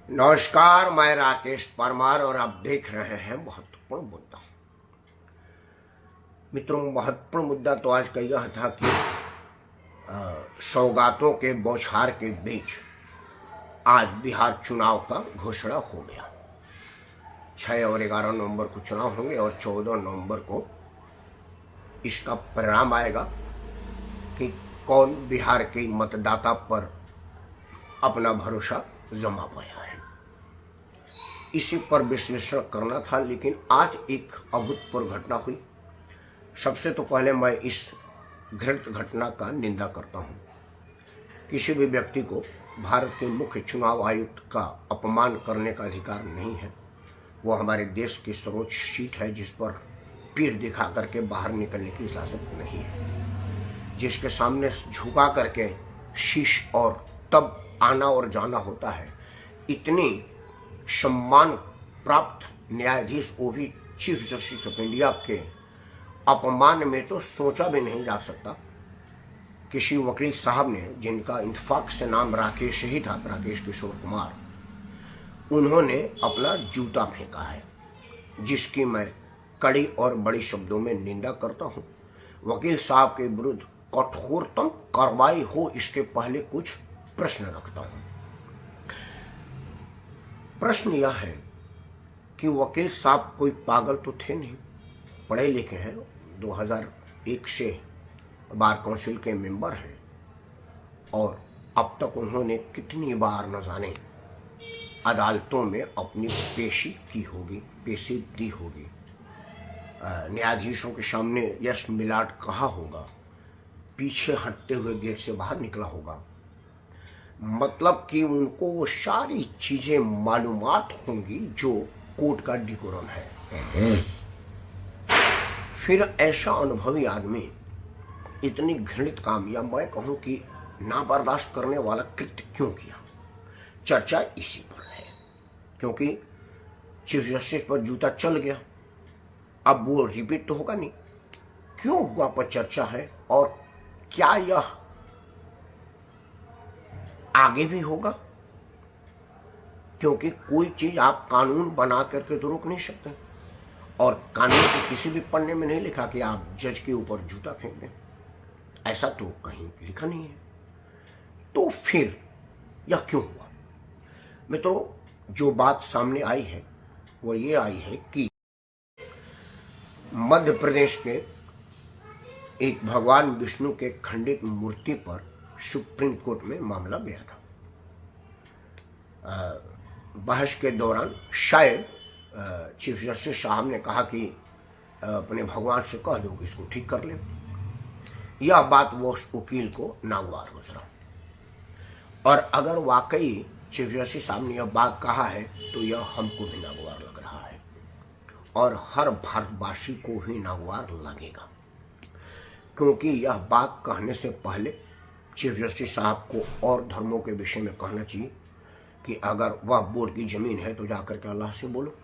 नमस्कार, मैं राकेश परमार और आप देख रहे हैं महत्वपूर्ण मुद्दा। मित्रों, महत्वपूर्ण मुद्दा तो आज का यह था कि सौगातों के बौछार के बीच आज बिहार चुनाव का घोषणा हो गया। 6 और 11 नवंबर को चुनाव होंगे और 14 नवंबर को इसका परिणाम आएगा कि कौन बिहार के मतदाता पर अपना भरोसा जमा पाया है। इसी पर विश्लेषण करना था, लेकिन आज एक अभूतपूर्व घटना हुई। सबसे तो पहले मैं इस घृणित घटना का निंदा करता हूं। किसी भी व्यक्ति को भारत के मुख्य चुनाव आयुक्त का अपमान करने का अधिकार नहीं है। वो हमारे देश की सर्वोच्च सीट है जिस पर पीठ दिखा करके बाहर निकलने की इजाजत नहीं है, जिसके सामने झुका करके शीश और तब आना और जाना होता है। इतनी सम्मान प्राप्त न्यायाधीश, वो भी चीफ जस्टिस ऑफ इंडिया के अपमान में तो सोचा भी नहीं जा सकता। किसी वकील साहब ने, जिनका इंतफाक से नाम राकेश ही था, राकेश किशोर कुमार, उन्होंने अपना जूता फेंका है, जिसकी मैं कड़ी और बड़ी शब्दों में निंदा करता हूं। वकील साहब के विरुद्ध कठोरतम कार्रवाई हो, इसके पहले कुछ प्रश्न रखता हूं। प्रश्न यह है कि वकील साहब कोई पागल तो थे नहीं, पढ़े लिखे हैं, 2001 से बार काउंसिल के मेंबर हैं और अब तक उन्होंने कितनी बार न जाने अदालतों में अपनी पेशी दी होगी। न्यायाधीशों के सामने यस मिलाट कहा होगा, पीछे हटते हुए गेट से बाहर निकला होगा। मतलब कि उनको वो सारी चीजें मालूमात होंगी जो कोर्ट का डिकोरम है। फिर ऐसा अनुभवी आदमी इतनी घृणित काम, या मैं कहूं कि नाबर्दाश्त करने वाला कृत्य क्यों किया? चर्चा इसी पर है, क्योंकि चीफ जस्टिस पर जूता चल गया, अब वो रिपीट तो होगा नहीं। क्यों हुआ पर चर्चा है, और क्या यह आगे भी होगा? क्योंकि कोई चीज आप कानून बना करके तो रोक नहीं सकते, और कानून के किसी भी पन्ने में नहीं लिखा कि आप जज के ऊपर जूता फेंक दें। ऐसा तो कहीं लिखा नहीं है। तो फिर यह क्यों हुआ? मित्रों, जो बात सामने आई है वो ये आई है कि मध्य प्रदेश के एक भगवान विष्णु के खंडित मूर्ति पर सुप्रीम कोर्ट में मामला गया था। बहस के दौरान शायद चीफ जस्टिस साहब ने कहा कि अपने भगवान से कह दो कि इसको ठीक कर ले। यह बात वो वकील को नागवार गुजरा, और अगर वाकई चीफ जस्टिस साहब ने यह बात कहा है तो यह हमको भी नागवार लग रहा है, और हर भारतवासी को ही नागवार लगेगा। क्योंकि यह बात कहने से पहले चीफ जस्टिस साहब को और धर्मों के विषय में कहना चाहिए कि अगर वह बोर्ड की जमीन है तो जाकर के अल्लाह से बोलो,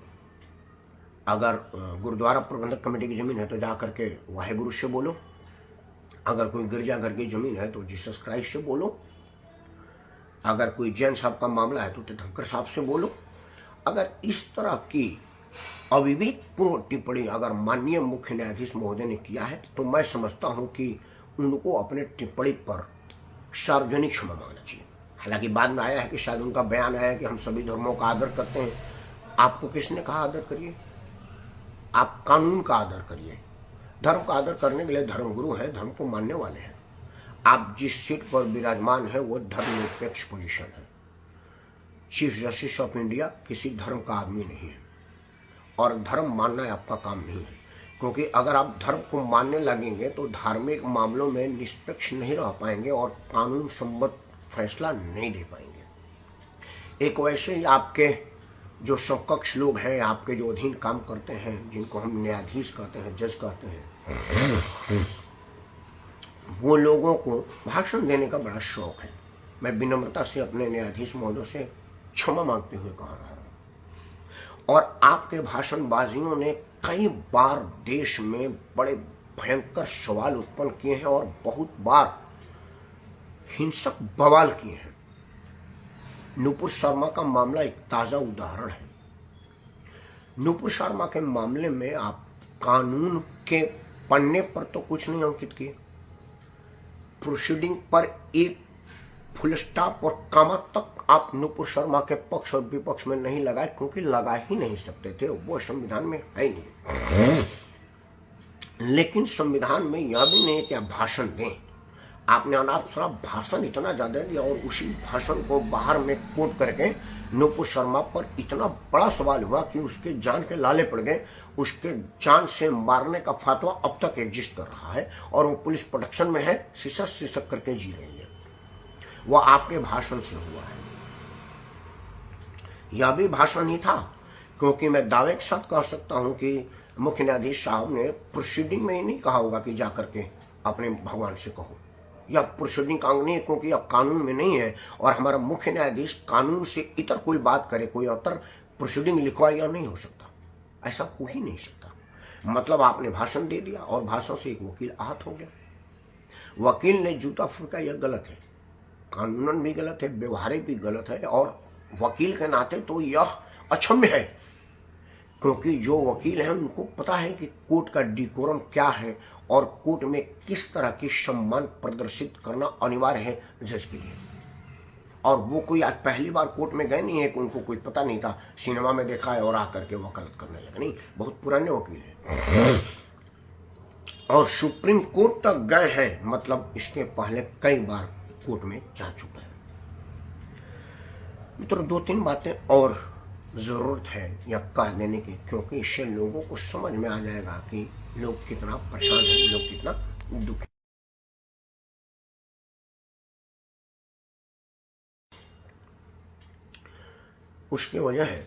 अगर गुरुद्वारा प्रबंधक कमेटी की जमीन है तो जाकर के वाहेगुरु से बोलो, अगर कोई गिरजाघर की जमीन है तो जीसस क्राइस्ट से बोलो, अगर कोई जैन साहब का मामला है तो तीर्थंकर साहब से बोलो। अगर इस तरह की अविवेकपूर्ण टिप्पणी अगर माननीय मुख्य न्यायाधीश महोदय ने किया है तो मैं समझता हूं कि उनको अपने टिप्पणी पर सार्वजनिक क्षमा मांगना चाहिए। हालांकि बाद में आया है कि शायद उनका बयान आया कि हम सभी धर्मों का आदर करते हैं। आपको किसने कहा आदर करिए? आप कानून का आदर करिए। धर्म का आदर करने के लिए धर्मगुरु हैं, धर्म को मानने वाले हैं। आप जिस सीट पर विराजमान है वो धर्मनिरपेक्ष पोजीशन है। चीफ जस्टिस ऑफ इंडिया किसी धर्म का आदमी नहीं है, और धर्म मानना आपका काम नहीं है। क्योंकि अगर आप धर्म को मानने लगेंगे तो धार्मिक मामलों में निष्पक्ष नहीं रह पाएंगे और कानून सम्मत फैसला नहीं दे पाएंगे। एक वैसे ही आपके जो समकक्ष लोग हैं, आपके जो अधीन काम करते हैं, जिनको हम न्यायाधीश कहते हैं, जज कहते हैं, वो लोगों को भाषण देने का बड़ा शौक है। मैं विनम्रता से अपने न्यायाधीश महोदय से क्षमा मांगते हुए कह रहा हूं। और आपके भाषणबाजियों ने कई बार देश में बड़े भयंकर सवाल उत्पन्न किए हैं और बहुत बार हिंसक बवाल किए हैं। नुपुर शर्मा का मामला एक ताजा उदाहरण है। नुपुर शर्मा के मामले में आप कानून के पन्ने पर तो कुछ नहीं अंकित किए, प्रोसीडिंग पर एक फुल स्टॉप और कॉमा तक आप नुपुर शर्मा के पक्ष और विपक्ष में नहीं लगाए, क्योंकि लगा ही नहीं सकते थे, वो संविधान में है ही नहीं। लेकिन संविधान में यह भी नहीं कि आप भाषण दें। आपने अनाप शराप भाषण इतना ज्यादा दिया और उसी भाषण को बाहर में कोट करके नुपुर शर्मा पर इतना बड़ा सवाल हुआ कि उसके जान के लाले पड़ गए। उसके जान से मारने का फतवा अब तक एग्जिस्ट कर रहा है और वो पुलिस प्रोटेक्शन में है, सिसक करके जी रही है। वह आपके भाषण से हुआ है। यह भी भाषण ही था, क्योंकि मैं दावे के साथ कह सकता हूं कि मुख्य न्यायाधीश साहब ने प्रोसीडिंग में ही नहीं कहा होगा कि जाकर के अपने भगवान से कहो। यह प्रोसीडिंग का अंग नहीं है, क्योंकि यह कानून में नहीं है और हमारा मुख्य न्यायाधीश कानून से इतर कोई बात करे, कोई अतर प्रोसीडिंग लिखवाए, या नहीं हो सकता, ऐसा हो ही नहीं सकता। मतलब आपने भाषण दे दिया और भाषण से एक वकील आहत हो गया। वकील ने जूता फूंका, यह गलत है, कानूनन भी गलत है, व्यवहारिक भी गलत है, और वकील के नाते तो यह अक्षम्य है, क्योंकि जो वकील हैं उनको पता है कि कोर्ट का डिकोरम क्या है और कोर्ट में किस तरह की सम्मान प्रदर्शित करना अनिवार्य है जज के लिए। और वो कोई आज पहली बार कोर्ट में गए नहीं है कि उनको कोई पता नहीं था, सिनेमा में देखा है और आकर के वकालत करने लगे, नहीं, बहुत पुराने वकील हैं और सुप्रीम कोर्ट तक गए हैं, मतलब इसके पहले कई बार कोर्ट में जा चुके हैं। मित्रों, 2-3 बातें और जरूरत है यह कह देने की, क्योंकि इससे लोगों को समझ में आ जाएगा कि लोग कितना परेशान हैं, लोग कितना दुखी। उसकी वजह है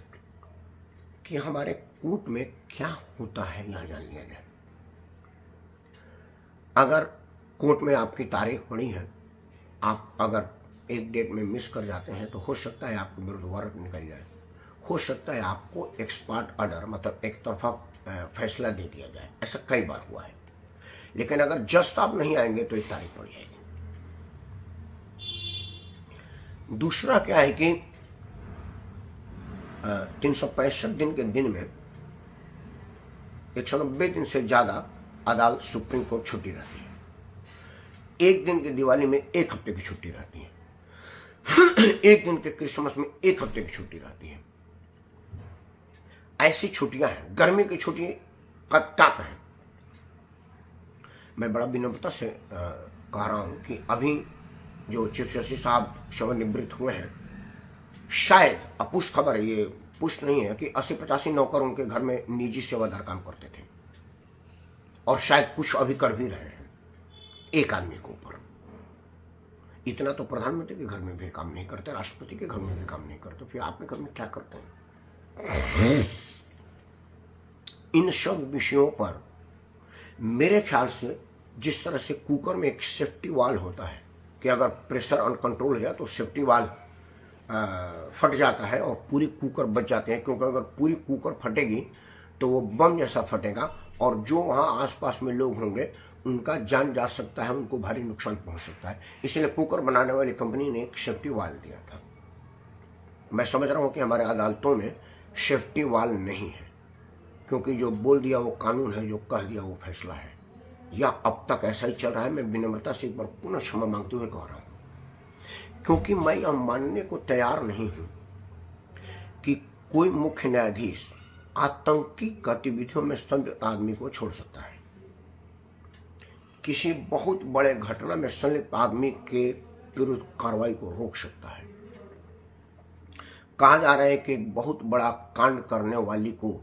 कि हमारे कोर्ट में क्या होता है यह जान लिया जाए। अगर कोर्ट में आपकी तारीख पड़ी है, आप अगर एक डेट में मिस कर जाते हैं तो हो सकता है आपके विरुद्ध वारंट निकल जाए, हो सकता है आपको एक्सपर्ट ऑर्डर, मतलब एक तरफा फैसला दे दिया जाए। ऐसा कई बार हुआ है। लेकिन अगर जज साहब नहीं आएंगे तो एक तारीख पड़ जाएगी। दूसरा क्या है कि 365 दिन के दिन में 190 दिन से ज्यादा अदालत सुप्रीम कोर्ट छुट्टी रहती है। एक दिन की दिवाली में 1 हफ्ते की छुट्टी रहती है। एक दिन के क्रिसमस में 1 हफ्ते की छुट्टी रहती है। ऐसी छुट्टियां हैं। गर्मी की छुट्टी का क्या कहें। मैं बड़ा विनम्रता से कह रहा हूं कि अभी जो चीफ जस्टिस साहब सेवानिवृत्त हुए हैं, शायद अपुष्ट खबर है, ये पुष्ट नहीं है, कि 80-85 नौकर उनके घर में निजी सेवादार काम करते थे और शायद कुछ अभी कर भी रहे हैं एक आदमी के ऊपर। इतना तो प्रधानमंत्री के घर में भी काम नहीं करते, राष्ट्रपति के घर में भी काम नहीं करते, फिर आपके घर में क्या करते हैं। इन सब विषयों पर मेरे ख्याल से जिस तरह से कुकर में एक सेफ्टी वाल होता है कि अगर प्रेशर अनकंट्रोल हो जाए तो सेफ्टी वाल फट जाता है और पूरी कुकर बच जाते हैं, क्योंकि अगर पूरी कुकर फटेगी तो वो बम जैसा फटेगा और जो वहाँ आसपास में लोग होंगे उनका जान जा सकता है, उनको भारी नुकसान पहुंच सकता है। इसलिए कुकर बनाने वाली कंपनी ने एक सेफ्टी वाल दिया था। मैं समझ रहा हूं कि हमारे अदालतों में सेफ्टी वाल नहीं है, क्योंकि जो बोल दिया वो कानून है, जो कह दिया वो फैसला है, या अब तक ऐसा ही चल रहा है। मैं विनम्रता से एक बार पुनः क्षमा मांगते हुए कह रहा हूं, क्योंकि मैं यह मानने को तैयार नहीं हूं कि कोई मुख्य न्यायाधीश आतंकी गतिविधियों में संलिप्त आदमी को छोड़ सकता है, किसी बहुत बड़े घटना में संलिप्त आदमी के विरुद्ध कार्रवाई को रोक सकता है। कहा जा रहा है कि एक बहुत बड़ा कांड करने वाली को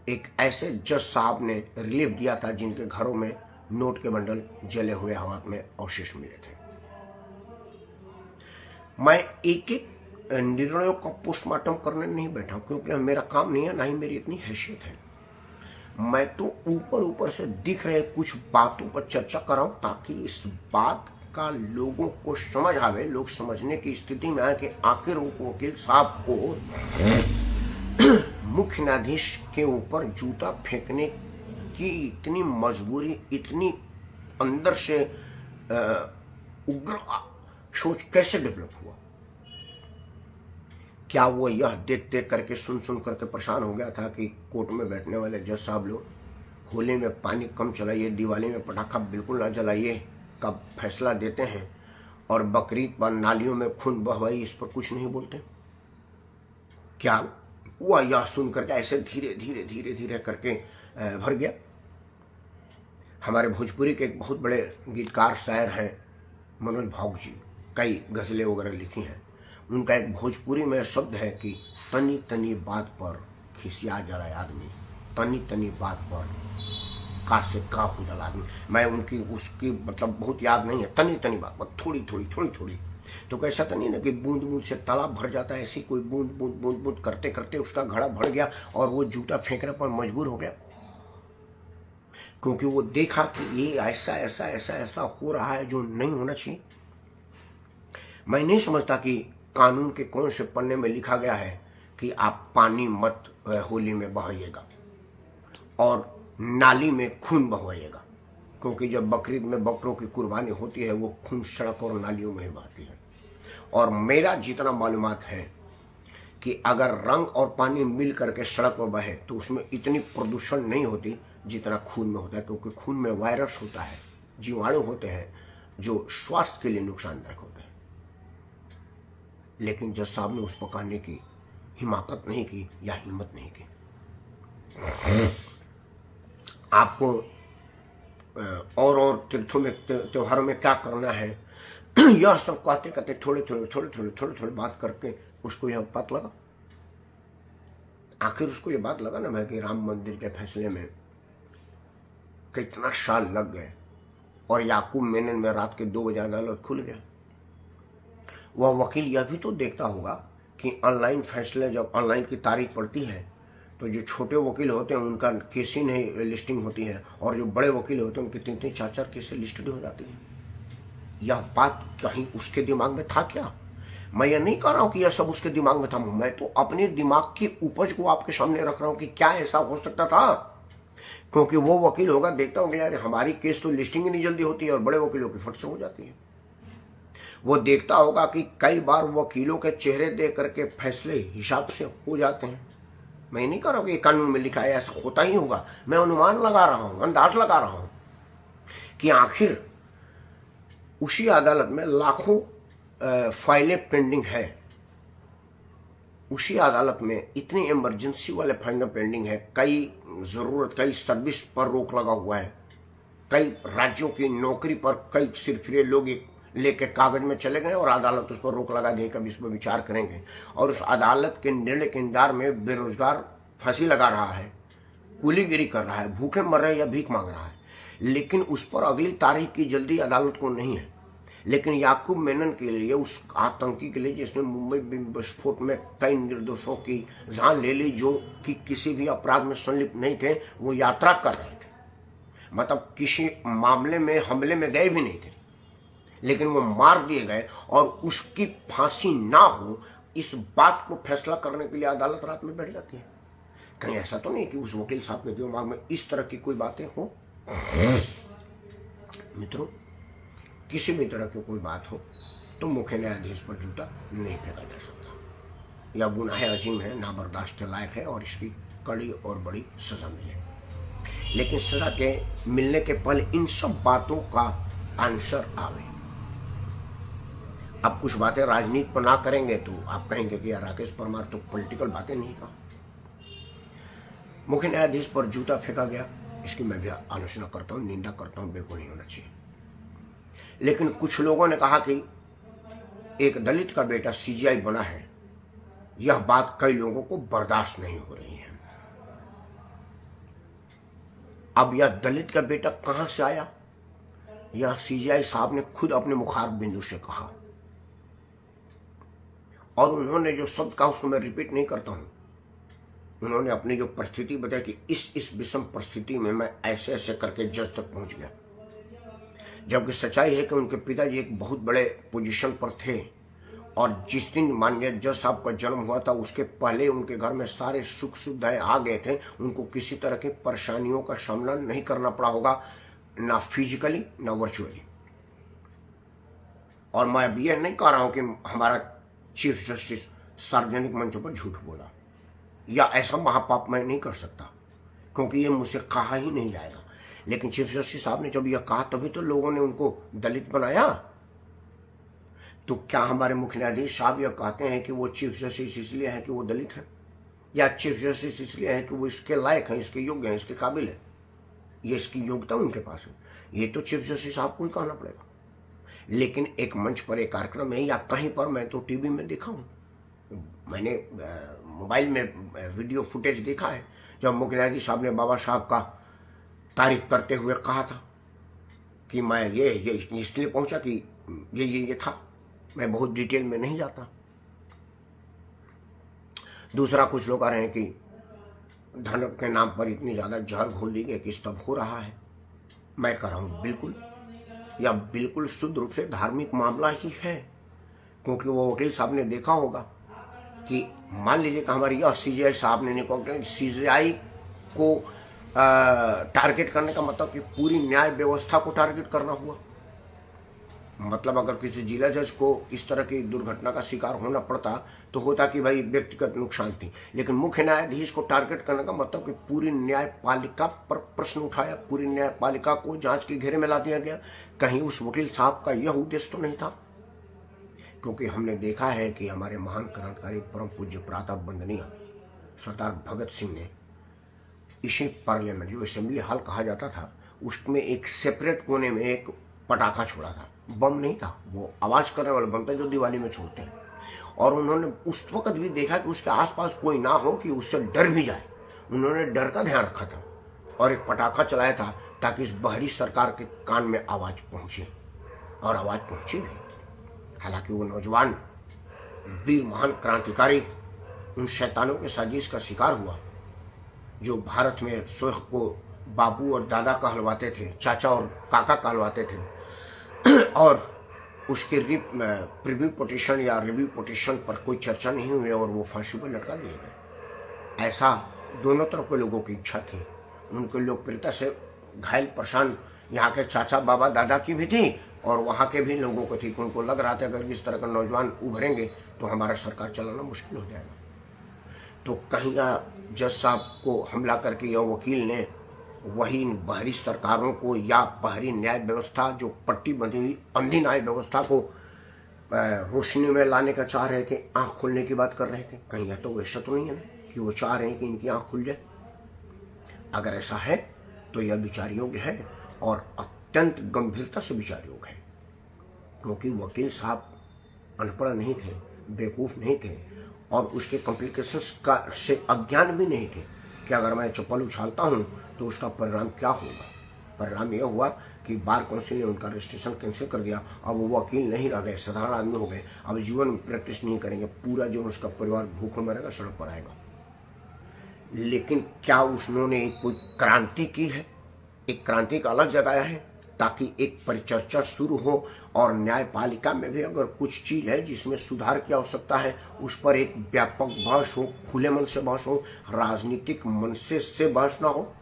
एक ऐसे जज साहब ने रिलीफ दिया था जिनके घरों में नोट के बंडल जले हुए हालात में अवशेष मिले थे। मैं एक एक निर्णयों का पोस्टमार्टम करने नहीं बैठा, क्योंकि मेरा काम नहीं है, ना ही मेरी इतनी हैसियत है। मैं तो ऊपर ऊपर से दिख रहे कुछ बातों पर चर्चा कर रहा हूं, ताकि इस बात का लोगों को समझ आवे, लोग समझने की स्थिति में आए कि आखिर वकील साहब को मुख्य न्यायाधीश के ऊपर जूता फेंकने की इतनी मजबूरी, इतनी अंदर से उग्र सोच कैसे डेवलप हुआ। क्या वो यह देख देख करके सुन करके परेशान हो गया था कि कोर्ट में बैठने वाले जज साहब लोग होली में पानी कम चलाइए, दिवाली में पटाखा बिल्कुल ना जलाइए का फैसला देते हैं, और बकरीद पर नालियों में खून बहवाई इस पर कुछ नहीं बोलते? क्या हुआ यह सुन करके ऐसे धीरे धीरे धीरे धीरे करके भर गया? हमारे भोजपुरी के एक बहुत बड़े गीतकार शायर हैं मनोज भाव जी, कई गज़लें वगैरह लिखी हैं। उनका एक भोजपुरी में शब्द है कि तनी तनी बात पर खिसिया जला आदमी, तनी तनी बात पर का से का हो जाला आदमी। मैं उनकी उसकी मतलब बहुत याद नहीं है, तनी तनी बात पर थोड़ी थोड़ी थोड़ी थोड़ी, तो कैसा तो नहीं ना कि बूंद बूंद से तालाब भर जाता है, ऐसी कोई बूंद बूंद बूंद बूंद करते करते उसका घड़ा भर गया और वो जूता फेंकने पर मजबूर हो गया, क्योंकि वो देखा कि ये ऐसा ऐसा ऐसा ऐसा हो रहा है जो नहीं होना चाहिए। मैं नहीं समझता कि कानून के कौन से पन्ने में लिखा गया है कि आप पानी मत होली में बहाइएगा और नाली में खून बहाइएगा, क्योंकि जब बकरीद में बकरों की कुर्बानी होती है वो खून सड़क और नालियों में ही बहती है। और मेरा जितना मालूमात है कि अगर रंग और पानी मिल करके सड़क पर बहे तो उसमें इतनी प्रदूषण नहीं होती जितना खून में होता है, क्योंकि खून में वायरस होता है, जीवाणु होते हैं जो स्वास्थ्य के लिए नुकसानदायक होते हैं। लेकिन जज साहब ने उस पर कहने की हिमाकत नहीं की या हिम्मत नहीं की। आपको और तीर्थों में त्योहारों में क्या करना है यह सब कहते कहते थोड़े थोड़े बात करके उसको यह बात लगा। आखिर उसको ये बात लगा ना भाई कि राम मंदिर के फैसले में कितना साल लग गए और याकूब मेनन में रात के 2 बजे अदालत खुल गया। वह वकील यह भी तो देखता होगा कि ऑनलाइन फैसले जब ऑनलाइन की तारीख पड़ती है तो जो छोटे वकील होते हैं उनका केस ही नहीं लिस्टिंग होती है, और जो बड़े वकील होते हैं उनके 3-3 4-4 केसें लिस्टेड हो जाती हैं। यह बात कहीं उसके दिमाग में था क्या? मैं ये नहीं कह रहा हूं कि यह सब उसके दिमाग में था, मैं तो अपने दिमाग की उपज को आपके सामने रख रहा हूं कि क्या ऐसा हो सकता था। क्योंकि वो वकील होगा, देखता होगा यार हमारी केस तो लिस्टिंग ही नहीं जल्दी होती है और बड़े वकीलों की फट से हो जाती है। वो देखता होगा कि कई बार वकीलों के चेहरे देख करके फैसले हिसाब से हो जाते हैं। मैं नहीं कह रहा हूं कि कानून में लिखा है ऐसा होता ही होगा, मैं अनुमान लगा रहा हूं, अंदाज लगा रहा हूं कि आखिर उसी अदालत में लाखों फाइलें पेंडिंग है, उसी अदालत में इतनी इमरजेंसी वाले फाइलें पेंडिंग है, कई सर्विस पर रोक लगा हुआ है, कई राज्यों की नौकरी पर कई सिरफिरे लोग लेके कागज में चले गए और अदालत उस पर रोक लगा देगी, कभी इस पर विचार करेंगे। और उस अदालत के निर्णय के इंतजार में बेरोजगार फांसी लगा रहा है, कुलीगिरी कर रहा है, भूखे मर रहे या भीख मांग रहा है, लेकिन उस पर अगली तारीख की जल्दी अदालत को नहीं है। लेकिन याकूब मेनन के लिए, उस आतंकी के लिए जिसने मुंबई विस्फोट में कई निर्दोषों की जान ले ली जो कि किसी भी अपराध में संलिप्त नहीं थे, वो यात्रा कर रहे थे, मतलब किसी मामले में हमले में गए भी नहीं थे, लेकिन वो मार दिए गए और उसकी फांसी ना हो इस बात को फैसला करने के लिए अदालत रात में बैठ जाती है। कहीं ऐसा तो नहीं कि उस वकील साहब के दिमाग में इस तरह की कोई बातें हो? मित्रों, किसी भी तरह की कोई बात हो तो मुख्य न्यायाधीश पर जूता नहीं फेंका जा सकता। यह गुनाह अजीम है, ना बर्दाश्त के लायक है और इसकी कड़ी और बड़ी सजा मिले। लेकिन सजा के मिलने के पहले इन सब बातों का आंसर आवे। अब कुछ बातें राजनीति पर ना करेंगे तो आप कहेंगे कि यार राकेश परमार तो पॉलिटिकल बातें नहीं कहा। मुख्य न्यायाधीश पर जूता फेंका गया, इसकी मैं भी आलोचना करता हूं, निंदा करता हूं, बिल्कुल नहीं होना चाहिए। लेकिन कुछ लोगों ने कहा कि एक दलित का बेटा सीजीआई बना है, यह बात कई लोगों को बर्दाश्त नहीं हो रही है। अब यह दलित का बेटा कहां से आया? यह सीजीआई साहब ने खुद अपने मुखार बिंदु से कहा, और उन्होंने जो शब्द कहा उसको मैं रिपीट नहीं करता हूं। उन्होंने अपनी जो परिस्थिति बताई कि इस विषम परिस्थिति में मैं ऐसे ऐसे करके जज तक पहुंच गया, जबकि सच्चाई है कि उनके पिताजी एक बहुत बड़े पोजीशन पर थे और जिस दिन माननीय जज साहब का जन्म हुआ था उसके पहले उनके घर में सारे सुख सुविधाएं आ गए थे। उनको किसी तरह की परेशानियों का सामना नहीं करना पड़ा होगा, ना फिजिकली ना वर्चुअली। और मैं अब यह नहीं कह रहा हूं कि हमारा चीफ जस्टिस सार्वजनिक मंचों पर झूठ बोला, या ऐसा महापाप मैं नहीं कर सकता क्योंकि ये मुझसे कहा ही नहीं जाएगा। लेकिन चीफ जस्टिस साहब ने जब यह कहा तभी तो लोगों ने उनको दलित बनाया। तो क्या हमारे मुख्य न्यायाधीश साहब यह कहते हैं कि वो चीफ जस्टिस इसलिए है कि वो दलित है, या चीफ जस्टिस इसलिए है कि वो इसके लायक हैं, इसके योग्य हैं, इसके काबिल है, ये इसकी योग्यता उनके पास है? ये तो चीफ जस्टिस साहब को ही कहना पड़ेगा। लेकिन एक मंच पर एक कार्यक्रम में या कहीं पर, मैं तो टीवी में देखा हूँ, मैंने मोबाइल में वीडियो फुटेज देखा है, जब मुख्य न्यायाधीश साहब ने बाबा साहब का तारीफ करते हुए कहा था कि मैं ये इसलिए पहुंचा कि ये था, मैं बहुत डिटेल में नहीं जाता। दूसरा, कुछ लोग आ रहे हैं कि धन के नाम पर इतनी ज़्यादा जहर घोल दी गई कि सब हो रहा है। मैं कह रहा हूँ बिल्कुल, या बिल्कुल शुद्ध रूप से धार्मिक मामला ही है, क्योंकि वो वकील साहब ने देखा होगा कि मान लीजिए कि हमारी यह सीजीआई साहब ने निकाल, सीजीआई को टारगेट करने का मतलब कि पूरी न्याय व्यवस्था को टारगेट करना हुआ। मतलब अगर किसी जिला जज को इस तरह की दुर्घटना का शिकार होना पड़ता तो होता कि भाई व्यक्तिगत नुकसान थी, लेकिन मुख्य न्यायाधीश को टारगेट करने का मतलब कि पूरी न्यायपालिका पर प्रश्न उठाया, पूरी न्यायपालिका को जांच के घेरे में ला दिया गया। कहीं उस वकील साहब का यह उद्देश्य तो नहीं था? क्योंकि हमने देखा है कि हमारे महान क्रांतिकारी परम पूज्य प्रताप वंदनीय सरदार भगत सिंह ने इसी पार्लियामेंट, जो असेंबली हॉल कहा जाता था, उसमें एक सेपरेट कोने में एक पटाखा छोड़ा था। बम नहीं था, वो आवाज करने वाला बम था जो दिवाली में छोड़ते हैं। और उन्होंने उस वक्त भी देखा कि उसके आसपास कोई ना हो कि उससे डर भी जाए, उन्होंने डर का ध्यान रखा था और एक पटाखा चलाया था ताकि इस बहरी सरकार के कान में आवाज पहुंचे, और आवाज पहुंची भी। हालांकि वो नौजवान वीर महान क्रांतिकारी उन शैतानों के साजिश का शिकार हुआ जो भारत में स्वयं को बाबू और दादा कहलवाते थे, चाचा और काका कहलवाते थे, और उसके प्रीव्यू पिटीशन या रिव्यू पिटीशन पर कोई चर्चा नहीं हुई और वो फांसी पर लटका दिए गए। ऐसा दोनों तरफ के लोगों की इच्छा थी। उनके लोकप्रियता से घायल परेशान यहाँ के चाचा बाबा दादा की भी थी और वहाँ के भी लोगों को थी। उनको लग रहा था अगर इस तरह का नौजवान उभरेंगे तो हमारा सरकार चलाना मुश्किल हो जाएगा। तो कहीं जज साहब को हमला करके यह वकील ने वही बाहरी सरकारों को या बाहरी न्याय व्यवस्था, जो पट्टी बंधी हुई अंधी न्याय व्यवस्था को रोशनी में लाने का चाह रहे थे, आंख खोलने की बात कर रहे थे। कहीं यह तो वैसा तो नहीं है ना कि वो चाह रहे हैं कि इनकी आंख खुल जाए। अगर ऐसा है तो यह विचार योग्य है और अत्यंत गंभीरता से विचार योग्य है, क्योंकि वकील साहब अनपढ़ नहीं थे, बेवकूफ़ नहीं थे और उसके कॉम्प्लिकेशंस का से अज्ञान भी नहीं थे कि अगर मैं चप्पल उछालता हूँ तो उसका परिणाम क्या होगा। परिणाम यह हुआ कि बार काउंसिल ने उनका रजिस्ट्रेशन कैंसिल कर दिया। अब वो वकील नहीं रह गए, साधारण आदमी हो गए। अब जीवन में प्रैक्टिस नहीं करेंगे, पूरा जीवन उसका परिवार भूखों मरेगा, सड़क पर आएगा। लेकिन क्या उन्होंने कोई क्रांति की है? एक क्रांति का अलग जगाया है ताकि एक परिचर्चा शुरू हो और न्यायपालिका में भी अगर कुछ चीज है जिसमें सुधार की आवश्यकता है उस पर एक व्यापक बहस हो, खुले मन से बहस हो, राजनीतिक मनसे से बहस ना हो।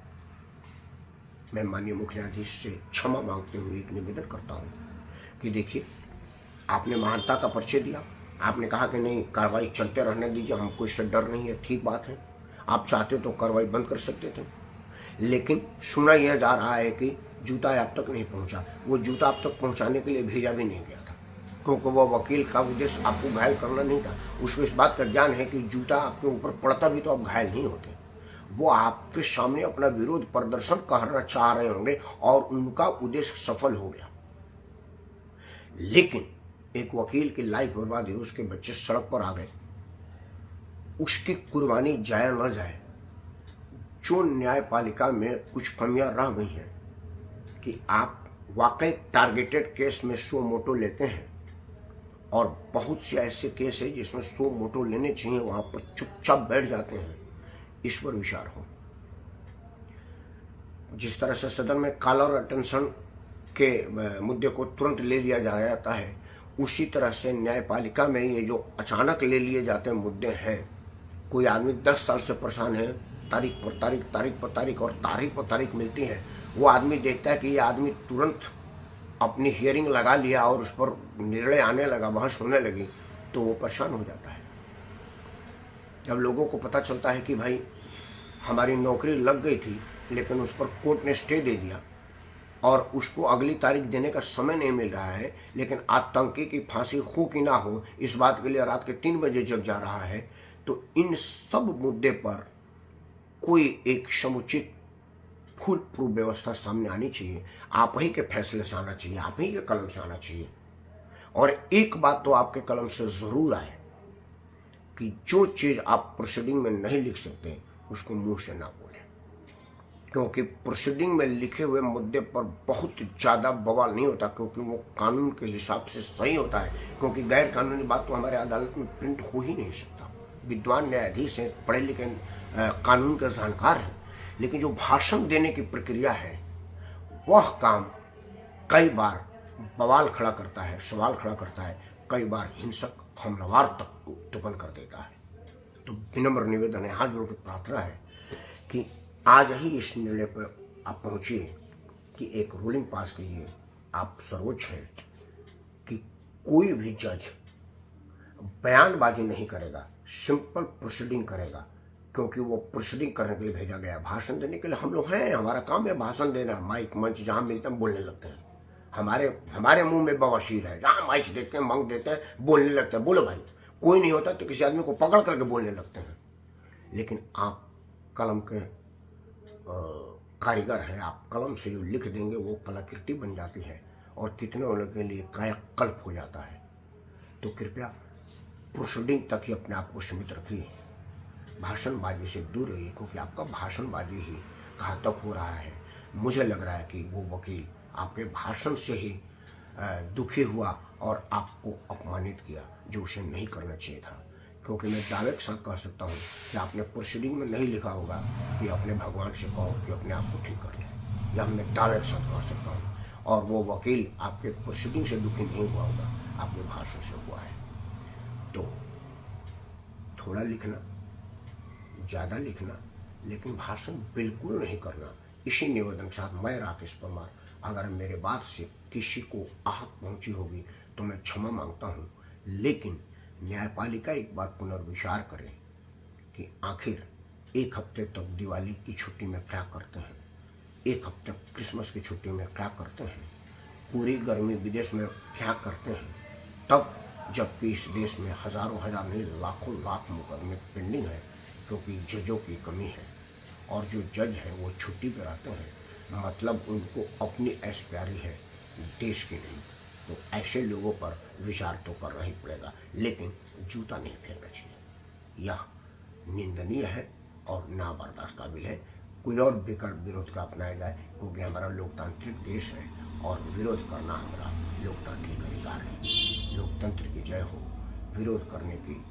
मैं माननीय मुख्य न्यायाधीश से क्षमा मांगते हुए एक निवेदन करता हूँ कि देखिए, आपने महानता का परिचय दिया, आपने कहा कि नहीं कार्रवाई चलते रहने दीजिए, हमको इससे डर नहीं है, ठीक बात है, आप चाहते तो कार्रवाई बंद कर सकते थे। लेकिन सुना यह जा रहा है कि जूता आप तक नहीं पहुंचा। वो जूता आप तक पहुंचाने के लिए भेजा भी नहीं गया था, क्योंकि वो वकील का उद्देश्य आपको घायल करना नहीं था। उसको इस बात का ज्ञान है कि जूता आपके ऊपर पड़ता भी तो आप घायल नहीं होते। वो आपके सामने अपना विरोध प्रदर्शन करना चाह रहे होंगे और उनका उद्देश्य सफल हो गया। लेकिन एक वकील की लाइफ बर्बाद हुई, उसके बच्चे सड़क पर आ गए, उसकी कुर्बानी जाया न जाए। जो न्यायपालिका में कुछ कमियां रह गई हैं कि आप वाकई टारगेटेड केस में सो मोटो लेते हैं और बहुत से ऐसे केस है जिसमें सो मोटो लेने चाहिए, वहां पर चुपचाप बैठ जाते हैं। इस पर विचार हो। जिस तरह से सदन में कॉलर अटेंशन के मुद्दे को तुरंत ले लिया जाता है, उसी तरह से न्यायपालिका में ये जो अचानक ले लिए जाते हैं मुद्दे हैं। कोई आदमी 10 साल से परेशान है, तारीख पर तारीख, तारीख पर तारीख और तारीख पर तारीख मिलती है। वो आदमी देखता है कि ये आदमी तुरंत अपनी हियरिंग लगा लिया और उस पर निर्णय आने लगा, बहस होने लगी, तो वो परेशान हो जाता है। जब लोगों को पता चलता है कि भाई हमारी नौकरी लग गई थी लेकिन उस पर कोर्ट ने स्टे दे दिया और उसको अगली तारीख देने का समय नहीं मिल रहा है, लेकिन आतंकी की फांसी हो कि ना हो इस बात के लिए रात के 3 बजे जग जा रहा है, तो इन सब मुद्दे पर कोई एक समुचित फुल प्रूफ व्यवस्था सामने आनी चाहिए। आप ही के फैसले से आना चाहिए, आप ही के कलम से आना चाहिए। और एक बात तो आपके कलम से जरूर आए कि जो चीज आप प्रोसीडिंग में नहीं लिख सकते उसको मुंह से ना बोलें, क्योंकि प्रोसीडिंग में लिखे हुए मुद्दे पर बहुत ज़्यादा बवाल नहीं होता, क्योंकि वो कानून के हिसाब से सही होता है। क्योंकि गैर कानूनी बात तो हमारे अदालत में प्रिंट हो ही नहीं सकता। विद्वान न्यायाधीश हैं, पढ़े लिखे कानून के जानकार हैं, लेकिन जो भाषण देने की प्रक्रिया है वह काम कई बार बवाल खड़ा करता है, सवाल खड़ा करता है, कई बार हिंसक हमलावर तक उत्पन्न कर देता है। तो विनम्र निवेदन है, हाथ जोड़ के प्रार्थना है कि आज ही इस निर्णय पर आप पहुंचिए कि एक रूलिंग पास कीजिए। आप सर्वोच्च हैं कि कोई भी जज बयानबाजी नहीं करेगा, सिंपल प्रोसीडिंग करेगा, क्योंकि वो प्रोसीडिंग करने के लिए भेजा गया। भाषण देने के लिए हम लोग हैं, हमारा काम है भाषण देना। माइक मंच जहाँ मिलते हैं बोलने लगते हैं। हमारे मुंह में बवासीर है, जहाँ माइक देते हैं, मंग देते हैं, बोलने लगते हैं। बोलो भाई, कोई नहीं होता तो किसी आदमी को पकड़ करके बोलने लगते हैं। लेकिन आप कलम के कारीगर हैं, आप कलम से जो लिख देंगे वो कलाकृति बन जाती है और कितने लोगों के लिए कायाकल्प हो जाता है। तो कृपया प्रोसीडिंग तक ही अपने आप को सीमित रखिए, भाषणबाजी से दूर रहिए, क्योंकि आपका भाषणबाजी ही घातक हो रहा है। मुझे लग रहा है कि वो वकील आपके भाषण से ही दुखी हुआ और आपको अपमानित किया, जो उसे नहीं करना चाहिए था। क्योंकि मैं दावे के साथ कह सकता हूँ कि आपने प्रोसीडिंग में नहीं लिखा होगा कि अपने भगवान से कहो कि अपने आप को ठीक कर लें, यह मैं दावे के साथ कह सकता हूँ। और वो वकील आपके प्रोसीडिंग से दुखी नहीं हुआ होगा, आपके भाषण से हुआ है। तो थोड़ा लिखना, ज़्यादा लिखना, लेकिन भाषण बिल्कुल नहीं करना। इसी निवेदन के साथ मैं राकेश परमार, अगर मेरे बात से किसी को आहत पहुंची होगी तो मैं क्षमा मांगता हूं, लेकिन न्यायपालिका एक बार पुनर्विचार करे कि आखिर एक हफ्ते तक दिवाली की छुट्टी में क्या करते हैं, एक हफ्ते क्रिसमस की छुट्टी में क्या करते हैं, पूरी गर्मी विदेश में क्या करते हैं, तब जबकि इस देश में हजारों हजार नहीं लाखों लाख मुकदमे पेंडिंग है, क्योंकि जजों की कमी है। और जो जज है वो छुट्टी पर रहते हैं, मतलब उनको अपनी ऐश प्यारी है, देश की नहीं। तो ऐसे लोगों पर विचार तो करना ही पड़ेगा, लेकिन जूता नहीं फेंकना चाहिए। यह निंदनीय है और ना बर्दाश्त काबिल है। कोई और विकल्प विरोध का अपनाया जाए, क्योंकि हमारा लोकतांत्रिक देश है और विरोध करना हमारा लोकतांत्रिक अधिकार है। लोकतंत्र की जय हो। विरोध करने की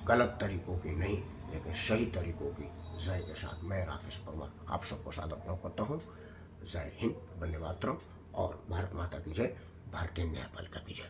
गलत तरीकों की नहीं, लेकिन सही तरीकों की जय के साथ मैं राकेश परमार आप सबको सादर प्रणाम करता हूँ। जय हिंद, वंदे मातरम और भारत माता की जय, भारतीय न्यायपालिका की जय।